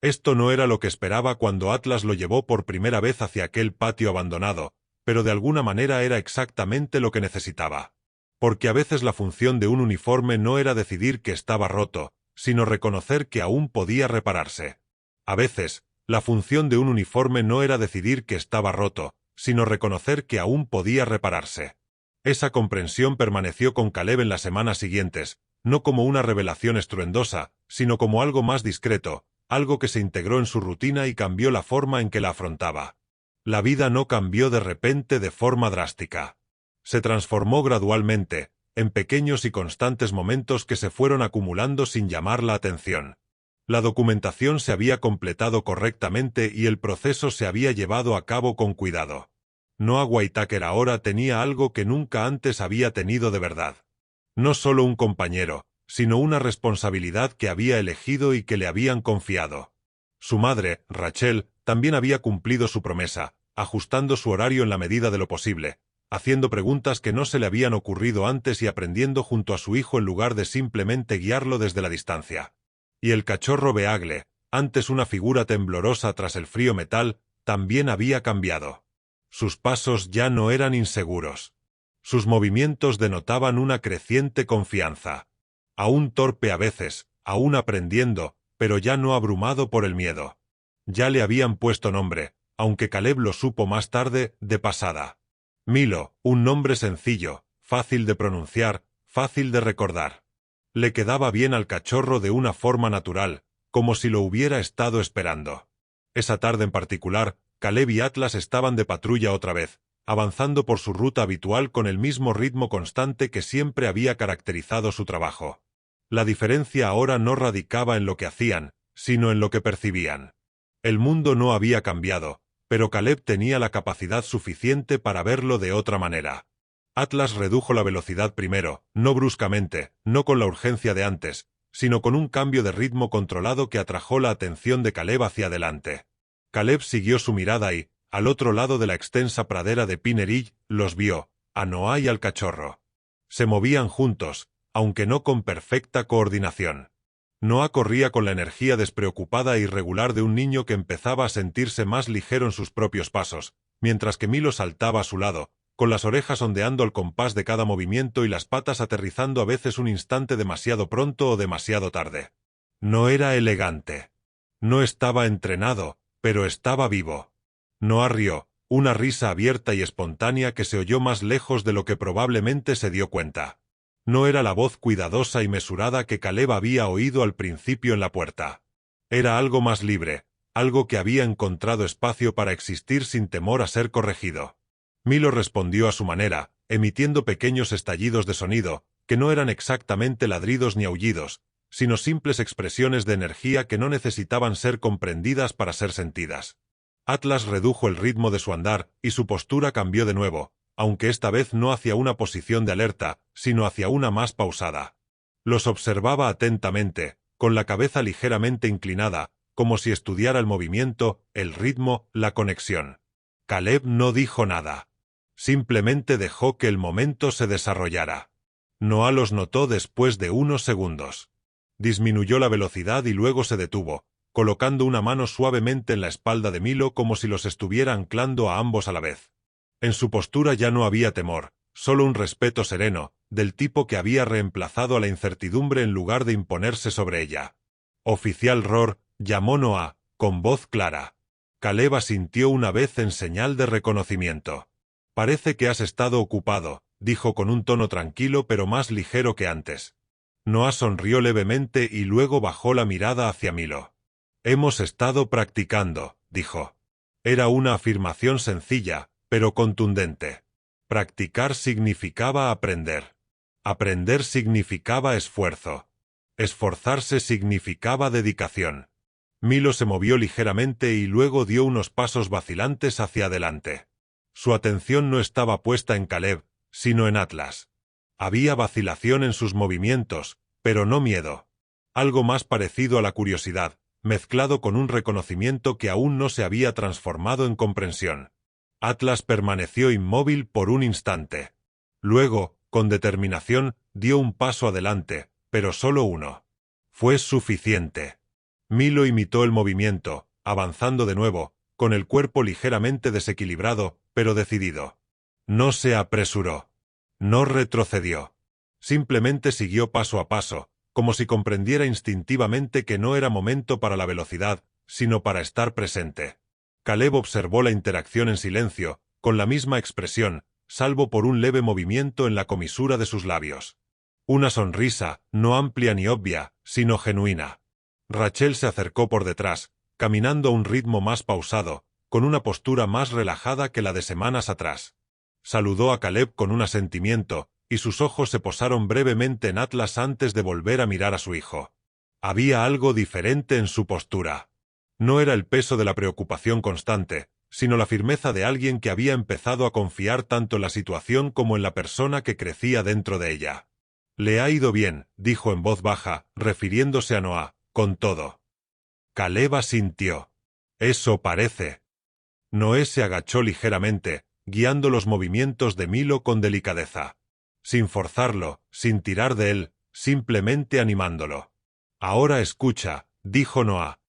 Esto no era lo que esperaba cuando Atlas lo llevó por primera vez hacia aquel patio abandonado, pero de alguna manera era exactamente lo que necesitaba. Porque a veces la función de un uniforme no era decidir que estaba roto, sino reconocer que aún podía repararse. A veces, la función de un uniforme no era decidir que estaba roto, sino reconocer que aún podía repararse. Esa comprensión permaneció con Caleb en las semanas siguientes, no como una revelación estruendosa, sino como algo más discreto, algo que se integró en su rutina y cambió la forma en que la afrontaba. La vida no cambió de repente de forma drástica. Se transformó gradualmente, en pequeños y constantes momentos que se fueron acumulando sin llamar la atención. La documentación se había completado correctamente y el proceso se había llevado a cabo con cuidado. Noah Whitaker ahora tenía algo que nunca antes había tenido de verdad. No solo un compañero, sino una responsabilidad que había elegido y que le habían confiado. Su madre, Rachel, también había cumplido su promesa, ajustando su horario en la medida de lo posible, haciendo preguntas que no se le habían ocurrido antes y aprendiendo junto a su hijo en lugar de simplemente guiarlo desde la distancia. Y el cachorro Beagle, antes una figura temblorosa tras el frío metal, también había cambiado. Sus pasos ya no eran inseguros. Sus movimientos denotaban una creciente confianza. Aún torpe a veces, aún aprendiendo, pero ya no abrumado por el miedo. Ya le habían puesto nombre, aunque Caleb lo supo más tarde, de pasada. Milo, un nombre sencillo, fácil de pronunciar, fácil de recordar. Le quedaba bien al cachorro de una forma natural, como si lo hubiera estado esperando. Esa tarde en particular, Caleb y Atlas estaban de patrulla otra vez, avanzando por su ruta habitual con el mismo ritmo constante que siempre había caracterizado su trabajo. La diferencia ahora no radicaba en lo que hacían, sino en lo que percibían. El mundo no había cambiado, pero Caleb tenía la capacidad suficiente para verlo de otra manera. Atlas redujo la velocidad primero, no bruscamente, no con la urgencia de antes, sino con un cambio de ritmo controlado que atrajo la atención de Caleb hacia adelante. Caleb siguió su mirada y, al otro lado de la extensa pradera de Pine Ridge, los vio, a Noah y al cachorro. Se movían juntos, aunque no con perfecta coordinación. Noah corría con la energía despreocupada e irregular de un niño que empezaba a sentirse más ligero en sus propios pasos, mientras que Milo saltaba a su lado, con las orejas ondeando al compás de cada movimiento y las patas aterrizando a veces un instante demasiado pronto o demasiado tarde. No era elegante. No estaba entrenado, pero estaba vivo. Noah rió, una risa abierta y espontánea que se oyó más lejos de lo que probablemente se dio cuenta. No era la voz cuidadosa y mesurada que Caleb había oído al principio en la puerta. Era algo más libre, algo que había encontrado espacio para existir sin temor a ser corregido. Milo respondió a su manera, emitiendo pequeños estallidos de sonido, que no eran exactamente ladridos ni aullidos, sino simples expresiones de energía que no necesitaban ser comprendidas para ser sentidas. Atlas redujo el ritmo de su andar, y su postura cambió de nuevo, aunque esta vez no hacia una posición de alerta, sino hacia una más pausada. Los observaba atentamente, con la cabeza ligeramente inclinada, como si estudiara el movimiento, el ritmo, la conexión. Caleb no dijo nada. Simplemente dejó que el momento se desarrollara. Noah los notó después de unos segundos. Disminuyó la velocidad y luego se detuvo, colocando una mano suavemente en la espalda de Milo como si los estuviera anclando a ambos a la vez. En su postura ya no había temor, solo un respeto sereno, del tipo que había reemplazado a la incertidumbre en lugar de imponerse sobre ella. «Oficial Rohr», llamó Noah, con voz clara. Caleb asintió una vez en señal de reconocimiento. «Parece que has estado ocupado», dijo con un tono tranquilo pero más ligero que antes. Noah sonrió levemente y luego bajó la mirada hacia Milo. «Hemos estado practicando», dijo. Era una afirmación sencilla, pero contundente. Practicar significaba aprender. Aprender significaba esfuerzo. Esforzarse significaba dedicación. Milo se movió ligeramente y luego dio unos pasos vacilantes hacia adelante. Su atención no estaba puesta en Caleb, sino en Atlas. Había vacilación en sus movimientos, pero no miedo. Algo más parecido a la curiosidad, mezclado con un reconocimiento que aún no se había transformado en comprensión. Atlas permaneció inmóvil por un instante. Luego, con determinación, dio un paso adelante, pero solo uno. Fue suficiente. Milo imitó el movimiento, avanzando de nuevo, con el cuerpo ligeramente desequilibrado, pero decidido. No se apresuró. No retrocedió. Simplemente siguió paso a paso, como si comprendiera instintivamente que no era momento para la velocidad, sino para estar presente. Caleb observó la interacción en silencio, con la misma expresión, salvo por un leve movimiento en la comisura de sus labios. Una sonrisa, no amplia ni obvia, sino genuina. Rachel se acercó por detrás, caminando a un ritmo más pausado, con una postura más relajada que la de semanas atrás. Saludó a Caleb con un asentimiento, y sus ojos se posaron brevemente en Atlas antes de volver a mirar a su hijo. Había algo diferente en su postura. No era el peso de la preocupación constante, sino la firmeza de alguien que había empezado a confiar tanto en la situación como en la persona que crecía dentro de ella. «Le ha ido bien», dijo en voz baja, refiriéndose a Noah, con todo. Caleb asintió. «Eso parece». Noé se agachó ligeramente, guiando los movimientos de Milo con delicadeza. Sin forzarlo, sin tirar de él, simplemente animándolo. «Ahora escucha», dijo Noah.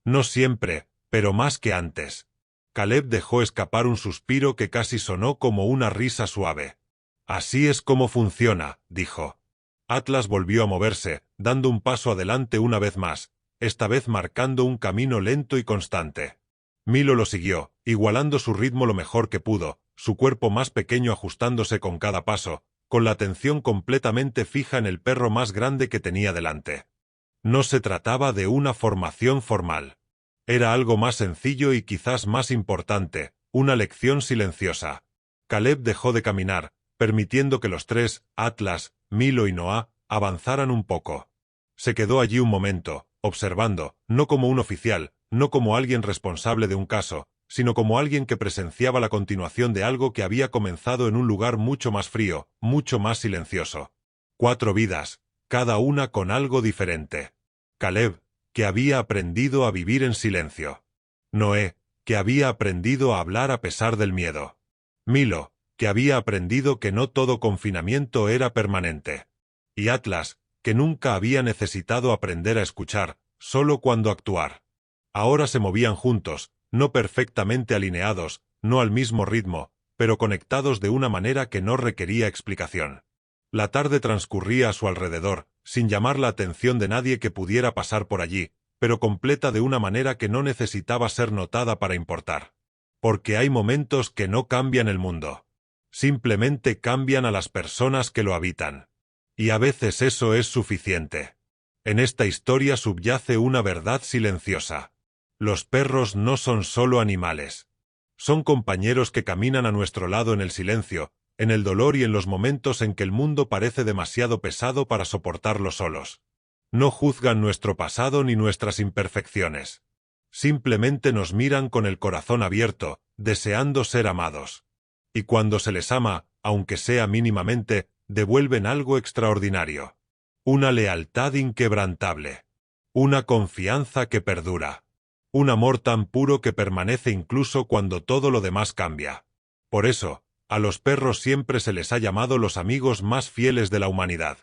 «No siempre, pero más que antes». Caleb dejó escapar un suspiro que casi sonó como una risa suave. «Así es como funciona», dijo. Atlas volvió a moverse, dando un paso adelante una vez más, esta vez marcando un camino lento y constante. Milo lo siguió, igualando su ritmo lo mejor que pudo, su cuerpo más pequeño ajustándose con cada paso, con la atención completamente fija en el perro más grande que tenía delante. No se trataba de una formación formal. Era algo más sencillo y quizás más importante, una lección silenciosa. Caleb dejó de caminar, permitiendo que los tres, Atlas, Milo y Noah, avanzaran un poco. Se quedó allí un momento, observando, no como un oficial, no como alguien responsable de un caso, sino como alguien que presenciaba la continuación de algo que había comenzado en un lugar mucho más frío, mucho más silencioso. 4 vidas, cada una con algo diferente. Caleb, que había aprendido a vivir en silencio. Noé, que había aprendido a hablar a pesar del miedo. Milo, que había aprendido que no todo confinamiento era permanente. Y Atlas, que nunca había necesitado aprender a escuchar, solo cuando actuar. Ahora se movían juntos, no perfectamente alineados, no al mismo ritmo, pero conectados de una manera que no requería explicación. La tarde transcurría a su alrededor, sin llamar la atención de nadie que pudiera pasar por allí, pero completa de una manera que no necesitaba ser notada para importar. Porque hay momentos que no cambian el mundo. Simplemente cambian a las personas que lo habitan. Y a veces eso es suficiente. En esta historia subyace una verdad silenciosa. Los perros no son solo animales. Son compañeros que caminan a nuestro lado en el silencio, en el dolor y en los momentos en que el mundo parece demasiado pesado para soportarlo solos. No juzgan nuestro pasado ni nuestras imperfecciones. Simplemente nos miran con el corazón abierto, deseando ser amados. Y cuando se les ama, aunque sea mínimamente, devuelven algo extraordinario. Una lealtad inquebrantable. Una confianza que perdura. Un amor tan puro que permanece incluso cuando todo lo demás cambia. Por eso, a los perros siempre se les ha llamado los amigos más fieles de la humanidad.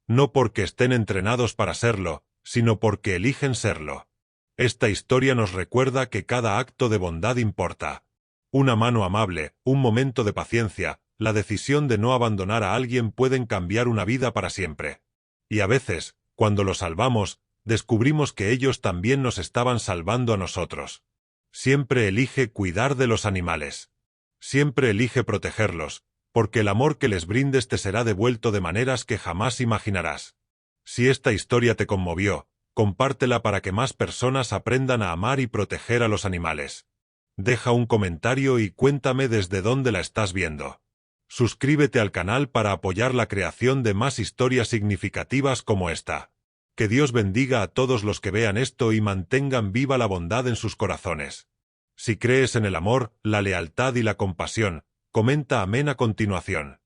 No porque estén entrenados para serlo, sino porque eligen serlo. Esta historia nos recuerda que cada acto de bondad importa. Una mano amable, un momento de paciencia, la decisión de no abandonar a alguien pueden cambiar una vida para siempre. Y a veces, cuando lo salvamos, descubrimos que ellos también nos estaban salvando a nosotros. Siempre elige cuidar de los animales. Siempre elige protegerlos, porque el amor que les brindes te será devuelto de maneras que jamás imaginarás. Si esta historia te conmovió, compártela para que más personas aprendan a amar y proteger a los animales. Deja un comentario y cuéntame desde dónde la estás viendo. Suscríbete al canal para apoyar la creación de más historias significativas como esta. Que Dios bendiga a todos los que vean esto y mantengan viva la bondad en sus corazones. Si crees en el amor, la lealtad y la compasión, comenta amén a continuación.